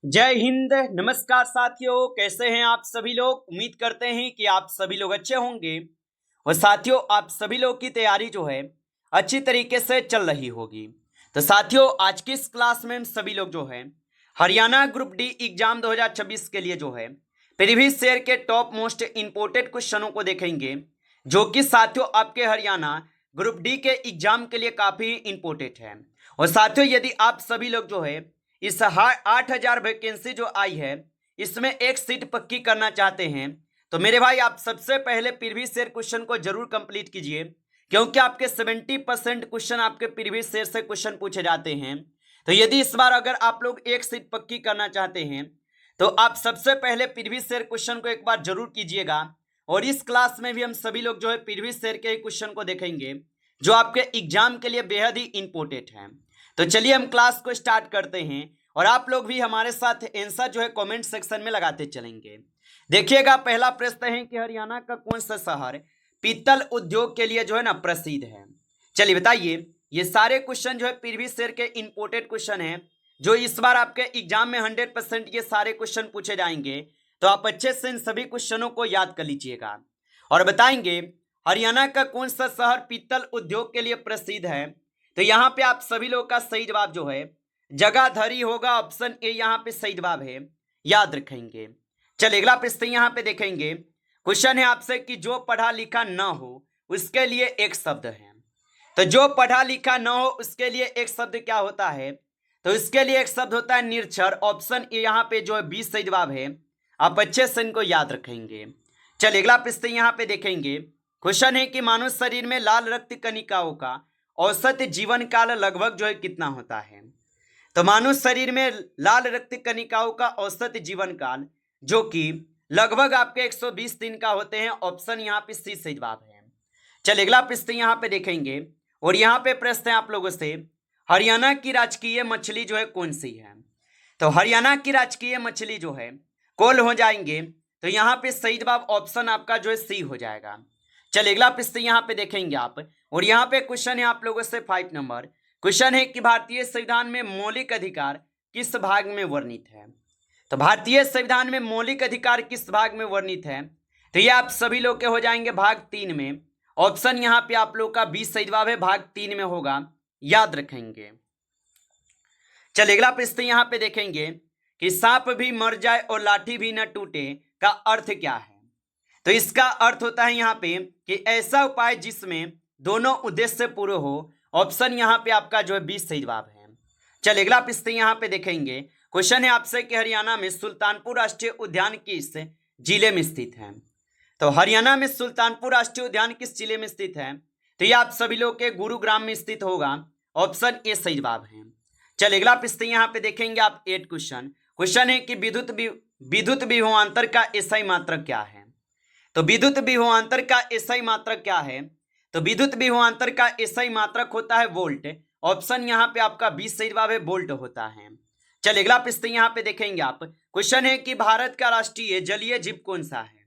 जय हिंद। नमस्कार साथियों, कैसे हैं आप सभी लोग। उम्मीद करते हैं कि आप सभी लोग अच्छे होंगे और साथियों आप सभी लोग की तैयारी जो है अच्छी तरीके से चल रही होगी। तो साथियों आज की इस क्लास में हम सभी लोग जो है हरियाणा ग्रुप डी एग्जाम 2026 के लिए जो है प्रीवियस ईयर के टॉप मोस्ट इंपोर्टेंट क्वेश्चनों को देखेंगे, जो कि साथियों आपके हरियाणा ग्रुप डी के एग्जाम के लिए काफी इंपोर्टेंट है। और साथियों यदि आप सभी लोग जो है इस 8,000 वैकेंसी जो आई है इसमें एक सीट पक्की करना चाहते हैं, तो मेरे भाई आप सबसे पहले प्रीवियस ईयर क्वेश्चन को जरूर कंप्लीट कीजिए, क्योंकि आपके 70% क्वेश्चन आपके प्रीवियस ईयर से क्वेश्चन पूछे जाते हैं। तो यदि इस बार अगर आप लोग एक सीट पक्की करना चाहते हैं तो आप सबसे पहले प्रीवियस ईयर क्वेश्चन को एक बार जरूर कीजिएगा। और इस क्लास में भी हम सभी लोग जो है प्रीवियस ईयर के ही क्वेश्चन को देखेंगे, जो आपके एग्जाम के लिए बेहद ही इंपॉर्टेंट है। तो चलिए हम क्लास को स्टार्ट करते हैं और आप लोग भी हमारे साथ आंसर जो है कमेंट सेक्शन में लगाते चलेंगे। देखिएगा पहला प्रश्न है कि हरियाणा का कौन सा शहर पीतल उद्योग के लिए जो है ना प्रसिद्ध है। चलिए बताइए। ये सारे क्वेश्चन जो है प्रीवियस ईयर के इंपोर्टेंट क्वेश्चन है, जो इस बार आपके एग्जाम में 100% ये सारे क्वेश्चन पूछे जाएंगे। तो आप अच्छे से इन सभी क्वेश्चनों को याद कर लीजिएगा और बताएंगे हरियाणा का कौन सा शहर पीतल उद्योग के लिए प्रसिद्ध है। तो यहाँ पे आप सभी लोग का सही जवाब जो है जगाधरी होगा। ऑप्शन ए यहाँ पे सही जवाब है, याद रखेंगे। चलिए अगला प्रश्न यहाँ पे देखेंगे। क्वेश्चन है आपसे कि जो पढ़ा लिखा ना हो उसके लिए एक शब्द है। तो जो पढ़ा लिखा ना हो उसके लिए एक शब्द क्या होता है, तो इसके लिए एक शब्द होता है निरक्षर। ऑप्शन ए यहाँ पे जो है 20 सही जवाब है, आप अच्छे से इनको याद रखेंगे। चलिए अगला प्रश्न यहाँ पे देखेंगे। क्वेश्चन है कि मानव शरीर में लाल रक्त कणिकाओं का औसत जीवन काल लगभग जो है कितना होता है। तो मानव शरीर में लाल रक्त कणिकाओं का औसत जीवन काल जो कि लगभग आपके 120 दिन का होते हैं। ऑप्शन यहाँ पे सी सही जवाब है। चलिए अगला प्रश्न यहाँ पे देखेंगे और यहाँ पे प्रश्न है आप लोगों से, हरियाणा की राजकीय मछली जो है कौन सी है। तो हरियाणा की राजकीय मछली जो है कोल हो जाएंगे। तो यहाँ पे सही जवाब ऑप्शन आपका जो है सी हो जाएगा। चलिए अगला प्रश्न यहाँ पे देखेंगे आप और यहाँ पे क्वेश्चन है आप लोगों से 5 नंबर। क्वेश्चन है कि भारतीय संविधान में मौलिक अधिकार किस भाग में वर्णित है। तो भारतीय संविधान में मौलिक अधिकार किस भाग में वर्णित है, तो ये आप सभी लोग के हो जाएंगे भाग 3 में। ऑप्शन यहाँ पे आप लोग का 20 सही जवाब है, भाग 3 में होगा, याद रखेंगे। चलिए अगला प्रश्न यहाँ पे देखेंगे कि सांप भी मर जाए और लाठी भी न टूटे का अर्थ क्या है। तो इसका अर्थ होता है यहाँ पे कि ऐसा उपाय जिसमें दोनों उद्देश्य पूरे हो। ऑप्शन यहाँ पे आपका जो है 20 सही जवाब है। चलिए अगला प्रश्न यहाँ पे देखेंगे। क्वेश्चन है आपसे कि हरियाणा में सुल्तानपुर राष्ट्रीय उद्यान किस जिले में स्थित है। तो हरियाणा में सुल्तानपुर राष्ट्रीय उद्यान किस जिले में स्थित है, तो ये आप सभी लोग के गुरुग्राम में स्थित होगा। ऑप्शन ए सही जवाब है। चलिए अगला प्रश्न यहाँ पे देखेंगे आप 8 क्वेश्चन। क्वेश्चन है कि विद्युत विभवांतर का एसआई मात्रक क्या है। तो विद्युत विभवांतर का एसआई मात्रक क्या है, तो विद्युत विभवांतर का एसआई मात्रक होता है वोल्ट। ऑप्शन यहाँ पे आपका 20 सही जवाब है, वोल्ट होता है। चलिए अगला प्रश्न यहाँ पे देखेंगे आप। क्वेश्चन है कि भारत का राष्ट्रीय जलीय जीव कौन सा है।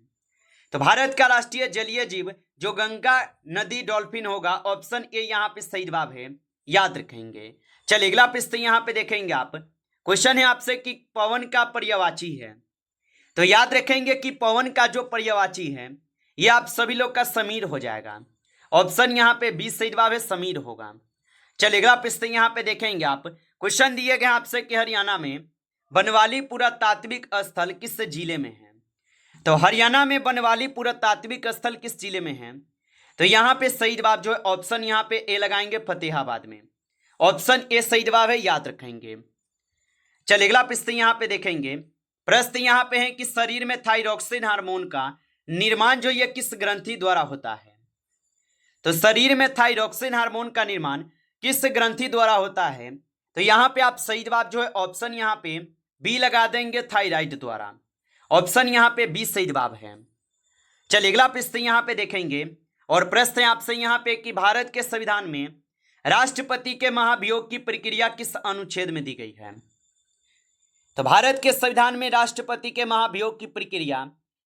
तो भारत का राष्ट्रीय जलीय जीव जो गंगा नदी डॉल्फिन होगा। ऑप्शन ए यहाँ पे सही जवाब है, याद रखेंगे। चलिए अगला प्रश्न यहाँ पे देखेंगे आप। क्वेश्चन है आपसे कि पवन का पर्यायवाची है। तो याद रखेंगे कि पवन का जो पर्यायवाची है ये आप सभी लोग का समीर हो जाएगा। ऑप्शन यहाँ पे 20 सही जवाब है, समीर होगा। चलिए अगला प्रश्न यहाँ पे देखेंगे आप। क्वेश्चन दिए गए आपसे कि हरियाणा में बनवाली पुरातात्विक स्थल किस जिले में है। तो हरियाणा में बनवाली पुरातात्विक स्थल किस जिले में है, तो यहाँ पे सही जवाब जो है ऑप्शन यहाँ पे ए लगाएंगे, फतेहाबाद में। ऑप्शन ए सही जवाब है, याद रखेंगे। चलिए अगला प्रश्न यहाँ पे देखेंगे। प्रश्न यहाँ पे है कि शरीर में थायरॉक्सिन हार्मोन का निर्माण जो ये किस ग्रंथि द्वारा होता है। तो शरीर में थायरॉक्सिन हार्मोन का निर्माण किस ग्रंथि द्वारा होता है, तो यहाँ पे आप सही जवाब जो है ऑप्शन यहाँ पे बी लगा देंगे, थायराइड द्वारा। ऑप्शन यहाँ पे 20 सही जवाब है। चलिए अगला प्रश्न यहाँ पे देखेंगे और प्रश्न है आपसे यहाँ पे कि भारत के संविधान में राष्ट्रपति के महाभियोग की प्रक्रिया किस अनुच्छेद में दी गई है। तो भारत के संविधान में राष्ट्रपति के महाभियोग की प्रक्रिया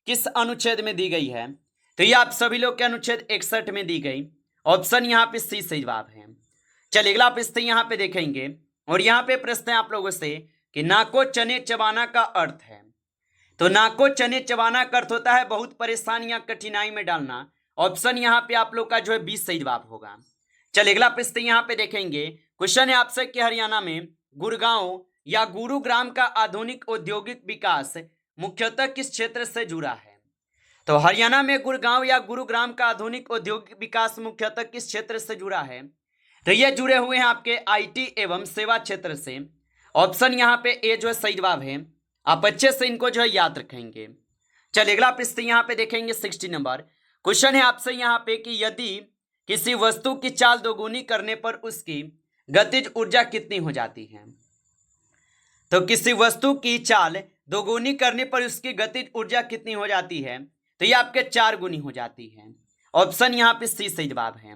किस अनुच्छेद में दी गई है, तो ये आप सभी लोग के अनुच्छेद 61 में दी गई। ऑप्शन यहाँ पे सी सही जवाब है। चलिए अगला प्रश्न यहाँ पे देखेंगे और यहाँ पे प्रश्न है आप लोगों से कि नाको चने चबाना का अर्थ है। तो नाको चने चबाना का अर्थ होता है बहुत परेशान या कठिनाई में डालना। ऑप्शन यहाँ पे आप लोग का जो है 20 सही जवाब होगा। चलिए अगला प्रश्न यहाँ पे देखेंगे। क्वेश्चन है आपसे कि हरियाणा में गुड़गांव या गुरुग्राम का आधुनिक औद्योगिक विकास मुख्यतः किस क्षेत्र से जुड़ा है। तो हरियाणा में गुड़गांव या गुरुग्राम का आधुनिक औद्योगिक विकास मुख्यतः किस क्षेत्र से जुड़ा है। तो ये जुड़े हुए हैं आपके आईटी एवं सेवा क्षेत्र से। ऑप्शन यहाँ पे ए जो है सही जवाब है। आप अच्छे से इनको जो है याद रखेंगे। चलिए अगला प्रश्न यहाँ पे देखेंगे 60 नंबर। क्वेश्चन है आपसे यहाँ पे कि यदि किसी वस्तु की चाल दोगुनी करने पर उसकी गतिज ऊर्जा कितनी हो जाती है। तो किसी वस्तु की चाल दोगुनी करने पर उसकी गतिज ऊर्जा कितनी हो जाती है। तो ये आपके 4 गुनी हो जाती है। ऑप्शन यहाँ पे सी सही जवाब है।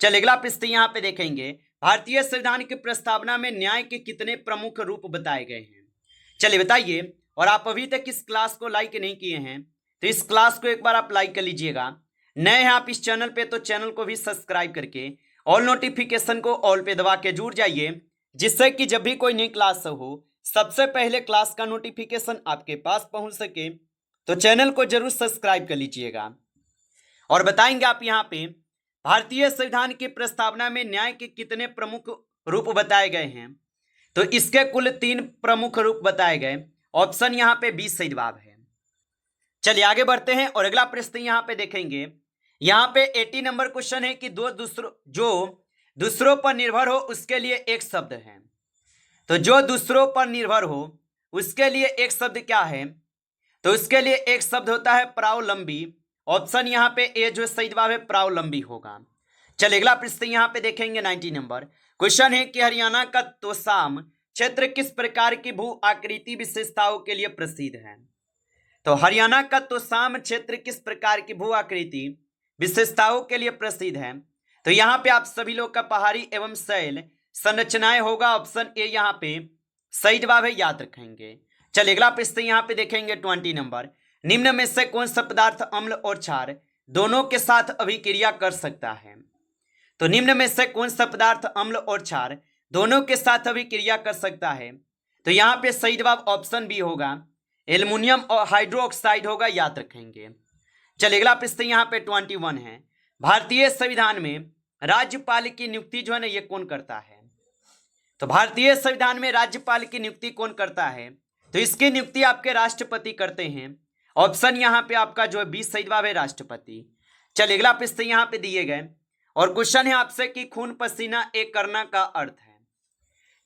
चलिए अगला प्रश्न यहाँ पे देखेंगे। भारतीय संविधान की प्रस्तावना में न्याय के कितने प्रमुख रूप बताए गए हैं। चलिए बताइए। और आप अभी तक इस क्लास को लाइक नहीं किए हैं तो इस क्लास को एक बार आप लाइक कर लीजिएगा। नए हैं आप इस चैनल पे तो चैनल को भी सब्सक्राइब करके ऑल नोटिफिकेशन को ऑल पे दबा के जुड़ जाइए, जिससे कि जब भी कोई नई क्लास हो सबसे पहले क्लास का नोटिफिकेशन आपके पास पहुंच सके। तो चैनल को जरूर सब्सक्राइब कर लीजिएगा। और बताएंगे आप यहाँ पे भारतीय संविधान की प्रस्तावना में न्याय के कितने प्रमुख रूप बताए गए हैं। तो इसके कुल 3 प्रमुख रूप बताए गए। ऑप्शन यहाँ पे 20 सही जवाब है। चलिए आगे बढ़ते हैं और अगला प्रश्न यहाँ पे देखेंगे। यहाँ पे 80 नंबर क्वेश्चन है कि जो दूसरों पर निर्भर हो उसके लिए एक शब्द है। तो जो दूसरों पर निर्भर हो उसके लिए एक शब्द क्या है। तो उसके लिए एक शब्द होता है प्रावलंबी। ऑप्शन यहाँ पे ए जो सही जवाब है प्रावलंबी होगा। चलिए अगला प्रश्न यहाँ पे देखेंगे 90 नंबर। क्वेश्चन है कि हरियाणा का तोसाम क्षेत्र किस प्रकार की भू आकृति विशेषताओं के लिए प्रसिद्ध है। तो हरियाणा का तोसाम क्षेत्र किस प्रकार की भू आकृति विशेषताओं के लिए प्रसिद्ध है। तो यहाँ पे आप सभी लोग का पहाड़ी एवं शैल संरचनाएं होगा। ऑप्शन ए यहाँ पे सही जवाब है, याद रखेंगे। चलिए अगला प्रश्न यहाँ पे देखेंगे 20 नंबर। निम्न में से कौन सा पदार्थ अम्ल और क्षार दोनों के साथ अभिक्रिया कर सकता है। तो निम्न में से कौन सा पदार्थ अम्ल और क्षार दोनों के साथ अभिक्रिया कर सकता है। तो यहाँ पे सही जवाब ऑप्शन बी होगा, एल्युमिनियम और हाइड्रोक्साइड होगा, याद रखेंगे। चलिए अगला प्रश्न यहाँ पे 21 है। भारतीय संविधान में राज्यपाल की नियुक्ति जो है ना ये कौन करता है। तो भारतीय संविधान में राज्यपाल की नियुक्ति कौन करता है। तो इसकी नियुक्ति आपके राष्ट्रपति करते हैं। ऑप्शन यहाँ पे आपका जो है 20 सही जवाब है, राष्ट्रपति। चलिए अगला प्रश्न यहाँ पे दिए गए और क्वेश्चन है आपसे कि खून पसीना एक करना का अर्थ है।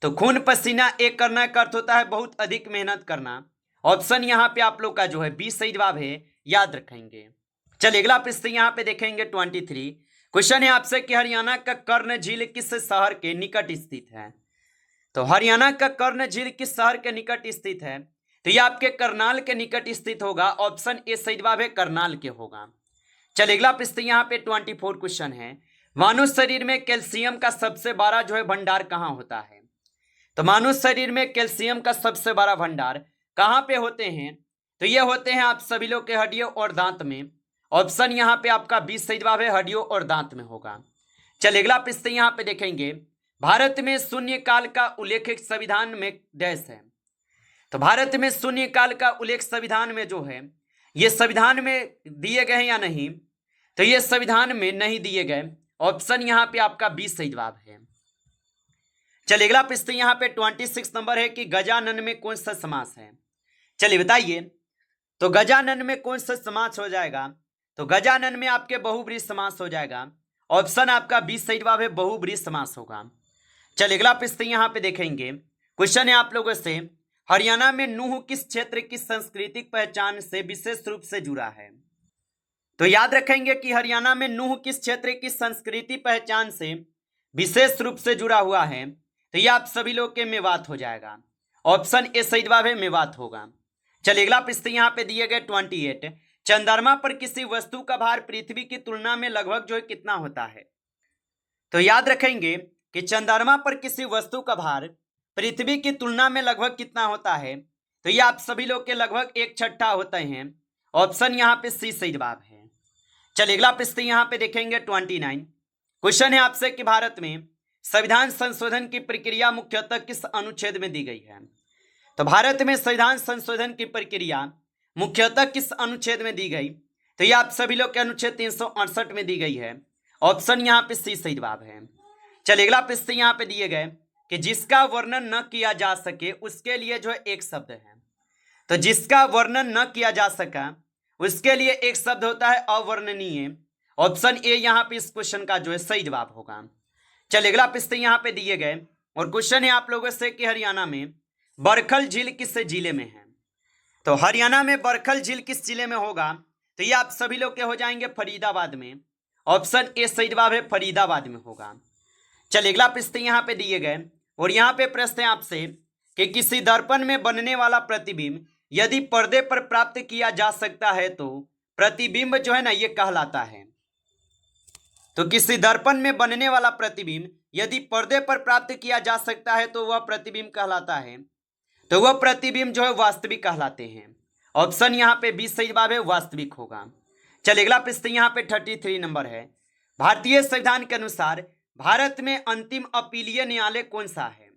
तो खून पसीना एक करना का अर्थ होता है बहुत अधिक मेहनत करना। ऑप्शन यहाँ पे आप लोग का जो है 20 सही जवाब है, याद रखेंगे। चलिए अगला प्रश्न यहाँ पे देखेंगे 23। क्वेश्चन है आपसे कि हरियाणा का कर्ण झील किस शहर के निकट स्थित है। तो हरियाणा का कर्ण झील किस शहर के निकट स्थित है। तो ये आपके करनाल के निकट स्थित होगा। ऑप्शन ए सही जवाब है, करनाल के होगा। चलिए अगला प्रश्न यहाँ पे 24 क्वेश्चन है। मानव शरीर में कैल्शियम का सबसे बड़ा जो है भंडार कहाँ होता है। तो मानव शरीर में कैल्शियम का सबसे बड़ा भंडार कहाँ पे होते हैं। तो ये होते हैं आप सभी लोग के हड्डियों और दांत में। ऑप्शन यहाँ पे आपका 20 सही जवाब है, हड्डियों और दांत में होगा। चलिए अगला प्रश्न यहाँ पे देखेंगे। भारत में शून्य काल का उल्लेख संविधान में डैश है। तो भारत में शून्य काल का उल्लेख संविधान में जो है ये संविधान में दिए गए हैं या नहीं। तो ये संविधान में नहीं दिए गए। ऑप्शन यहाँ पे आपका 20 सही जवाब है। चलिए अगला प्रश्न यहाँ पे 26 नंबर है कि गजानन में कौन सा समास है। चलिए बताइए। तो गजानन में कौन सा समास हो जाएगा। तो गजानन में आपके बहुब्रीहि समास हो जाएगा। ऑप्शन आपका 20 सही जवाब है, बहुब्रीहि समास होगा। चलिए अगला प्रश्न यहाँ पे देखेंगे। क्वेश्चन है आप लोगों से, हरियाणा में नूह किस क्षेत्र की सांस्कृतिक पहचान से विशेष रूप से जुड़ा है। तो याद रखेंगे कि हरियाणा में नूह किस क्षेत्र की संस्कृति पहचान से विशेष रूप से जुड़ा हुआ है। तो ये आप सभी लोग के मेवात हो जाएगा। ऑप्शन ए सही जवाब है, मेवात होगा। चलिए अगला प्रश्न यहाँ पे दिए गए 28। चंद्रमा पर किसी वस्तु का भार पृथ्वी की तुलना में लगभग जो है कितना होता है। तो याद रखेंगे कि चंद्रमा पर किसी वस्तु का भार पृथ्वी की तुलना में लगभग कितना होता है। तो ये आप सभी लोग के लगभग 1/6 होते हैं। ऑप्शन यहाँ पे सी सही जवाब है। चलिए अगला प्रश्न यहाँ पे देखेंगे 29। क्वेश्चन है आपसे कि भारत में संविधान संशोधन की प्रक्रिया मुख्यतः किस अनुच्छेद में दी गई है। तो भारत में संविधान संशोधन की प्रक्रिया मुख्यतः किस अनुच्छेद में दी गई? तो ये आप सभी लोग के अनुच्छेद 368 में दी गई है। ऑप्शन यहाँ पे सी सही जवाब है। चलिए अगला प्रश्न यहाँ पे दिए गए कि जिसका वर्णन न किया जा सके उसके लिए जो है एक शब्द है। तो जिसका वर्णन न किया जा सका उसके लिए एक शब्द होता है अवर्णनीय। ऑप्शन ए यहाँ पे इस क्वेश्चन का जो है सही जवाब होगा। चलिए अगला प्रश्न यहाँ पे दिए गए और क्वेश्चन है आप लोगों से कि हरियाणा में बरखल झील किस जिले में है? तो हरियाणा में बरखल झील किस जिले में होगा? तो ये आप सभी लोग के हो जाएंगे फरीदाबाद में। ऑप्शन ए सही जवाब है, फरीदाबाद में होगा। चलिए अगला प्रश्न यहाँ पे दिए गए और यहाँ पे प्रश्न है आपसे कि किसी दर्पण में बनने वाला प्रतिबिंब यदि पर्दे पर प्राप्त किया जा सकता है तो प्रतिबिंब जो है ना ये कहलाता है। तो किसी दर्पण में बनने वाला प्रतिबिंब यदि पर्दे पर प्राप्त किया जा सकता है तो वह प्रतिबिंब कहलाता है। तो वह प्रतिबिंब जो है वास्तविक कहलाते हैं। ऑप्शन यहाँ पे 20 सही जवाब है, वास्तविक होगा। चलिए अगला प्रश्न यहाँ पे 33 नंबर है। भारतीय संविधान के अनुसार भारत में अंतिम अपीलीय न्यायालय कौन सा है?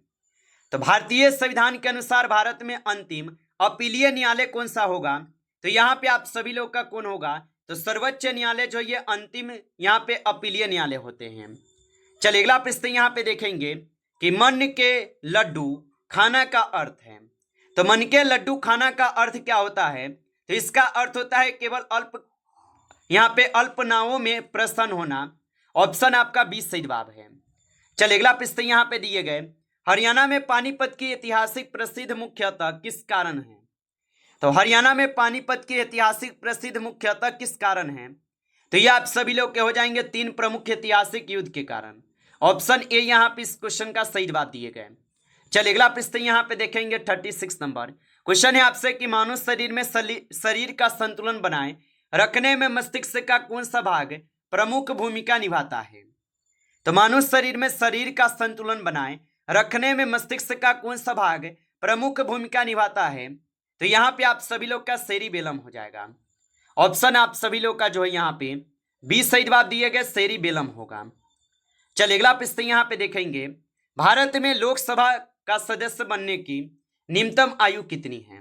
तो भारतीय संविधान के अनुसार भारत में अंतिम अपीलीय न्यायालय कौन सा होगा? तो यहाँ पे आप सभी लोग का कौन होगा? तो सर्वोच्च न्यायालय जो ये अंतिम यहाँ पे अपीलीय न्यायालय होते हैं। चलिए अगला प्रश्न यहाँ पे देखेंगे कि मन के लड्डू खाना का अर्थ है। तो मन के लड्डू खाना का अर्थ क्या होता है? तो इसका अर्थ होता है केवल अल्प यहाँ पे अल्पनाओं में प्रसन्न होना। ऑप्शन आपका 20 सही जवाब है। चलिए अगला प्रश्न यहाँ पे दिए गए हरियाणा में पानीपत की ऐतिहासिक प्रसिद्ध मुख्यतः किस कारण है? तो हरियाणा में पानीपत की ऐतिहासिक प्रसिद्ध मुख्यतः किस कारण है? तो ये आप सभी लोग के हो जाएंगे 3 प्रमुख ऐतिहासिक युद्ध के कारण। ऑप्शन ए यहाँ पे इस क्वेश्चन का सही जवाब दिए गए। चलिए अगला प्रश्न यहाँ पे देखेंगे 36 नंबर क्वेश्चन है आपसे कि मानव शरीर में शरीर का संतुलन बनाए रखने में मस्तिष्क का कौन सा भाग प्रमुख भूमिका निभाता है? तो मानव शरीर में शरीर का संतुलन बनाए रखने में मस्तिष्क का कौन सा भाग प्रमुख भूमिका निभाता है? तो यहाँ पे आप सभी लोग का सेरिबेलम हो जाएगा। ऑप्शन आप सभी लोग का जो है यहाँ पे 20 सही जवाब दिए गए, सेरिबेलम होगा। चलिए अगला प्रश्न यहाँ पे देखेंगे भारत में लोकसभा का सदस्य बनने की न्यूनतम आयु कितनी है?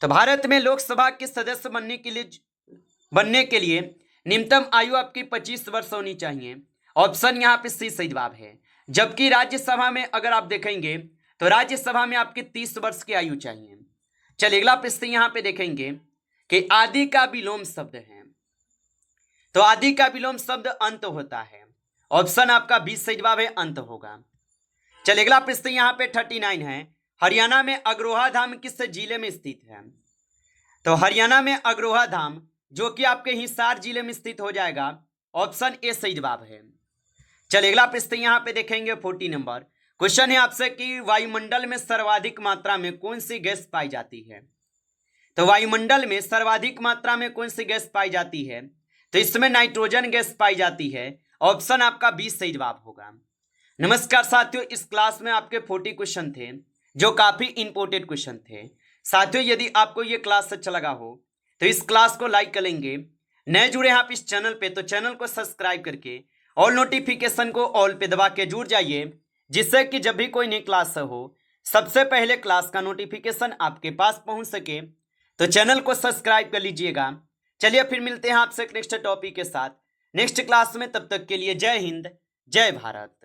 तो भारत में लोकसभा के सदस्य बनने के लिए न्यूनतम आयु आपकी 25 वर्ष होनी चाहिए। ऑप्शन यहाँ पे सी सही जवाब है। जबकि राज्यसभा में अगर आप देखेंगे तो राज्यसभा में आपकी 30 वर्ष की आयु चाहिए। चलिए अगला प्रश्न यहाँ पे देखेंगे कि आदि का विलोम शब्द है। तो आदि का विलोम शब्द अंत होता है। ऑप्शन आपका 20 सही जवाब है, अंत होगा। चलिए अगला प्रश्न यहाँ पे 39 है। हरियाणा में अग्रोहा धाम किस जिले में स्थित है? तो हरियाणा में अग्रोहा धाम जो कि आपके हिसार जिले में स्थित हो जाएगा। ऑप्शन ए सही जवाब है। चलिए अगला प्रश्न यहाँ पे देखेंगे 40 नंबर क्वेश्चन है आपसे कि वायुमंडल में सर्वाधिक मात्रा में कौन सी गैस पाई जाती है? तो वायुमंडल में सर्वाधिक मात्रा में कौन सी गैस पाई जाती है? तो इसमें नाइट्रोजन गैस पाई जाती है। ऑप्शन आपका 20 सही जवाब होगा। नमस्कार साथियों, इस क्लास में आपके 40 क्वेश्चन थे जो काफी इंपॉर्टेंट क्वेश्चन थे। साथियों यदि आपको ये क्लास अच्छा लगा हो तो इस क्लास को लाइक करेंगे। नए जुड़े हैं आप इस चैनल पे तो चैनल को सब्सक्राइब करके और नोटिफिकेशन को ऑल पे दबा के जुड़ जाइए, जिससे कि जब भी कोई नई क्लास हो सबसे पहले क्लास का नोटिफिकेशन आपके पास पहुंच सके। तो चैनल को सब्सक्राइब कर लीजिएगा। चलिए फिर मिलते हैं आपसे नेक्स्ट टॉपिक के साथ नेक्स्ट क्लास में। तब तक के लिए जय हिंद, जय भारत।